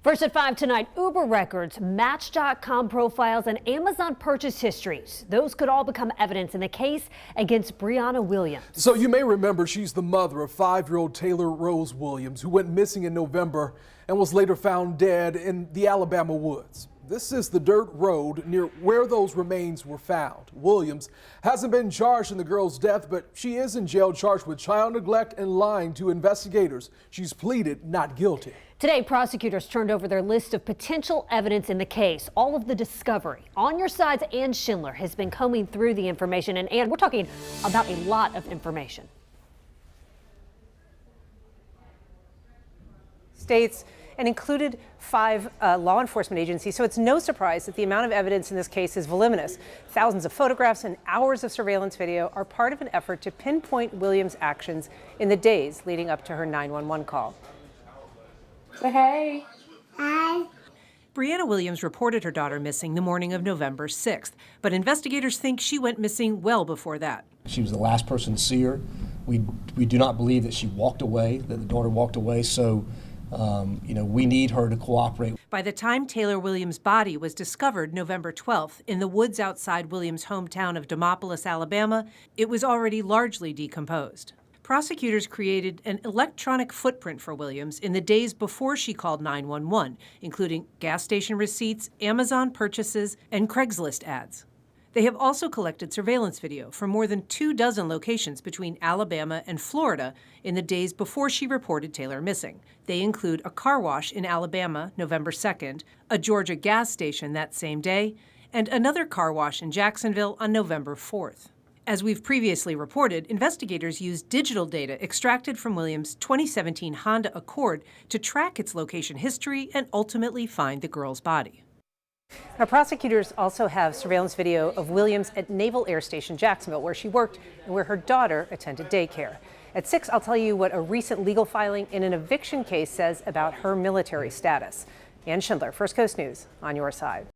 First at 5 tonight, Uber records, Match.com profiles, and Amazon purchase histories. Those could all become evidence in the case against Brianna Williams. So you may remember she's the mother of 5-year-old Taylor Rose Williams, who went missing in November and was later found dead in the Alabama woods. This is the dirt road near where those remains were found. Williams hasn't been charged in the girl's death, but she is in jail charged with child neglect and lying to investigators. She's pleaded not guilty. Today, prosecutors turned over their list of potential evidence in the case. All of the discovery. On Your Side's Ann Schindler has been combing through the information, and Ann, we're talking about a lot of information. States and included 5 law enforcement agencies, so it's no surprise that the amount of evidence in this case is voluminous. Thousands of photographs and hours of surveillance video are part of an effort to pinpoint Williams' actions in the days leading up to her 911 call. Say hey. Hi. Brianna Williams reported her daughter missing the morning of November 6th, but investigators think she went missing well before that. She was the last person to see her. We do not believe that she walked away, that the daughter walked away, so we need her to cooperate. By the time Taylor Williams' body was discovered November 12th in the woods outside Williams' hometown of Demopolis, Alabama, it was already largely decomposed. Prosecutors created an electronic footprint for Williams in the days before she called 911, including gas station receipts, Amazon purchases, and Craigslist ads. They have also collected surveillance video from more than 24 locations between Alabama and Florida in the days before she reported Taylor missing. They include a car wash in Alabama, November 2nd, a Georgia gas station that same day, and another car wash in Jacksonville on November 4th. As we've previously reported, investigators used digital data extracted from Williams' 2017 Honda Accord to track its location history and ultimately find the girl's body. Now, prosecutors also have surveillance video of Williams at Naval Air Station Jacksonville, where she worked and where her daughter attended daycare. At 6, I'll tell you what a recent legal filing in an eviction case says about her military status. Ann Schindler, First Coast News, on your side.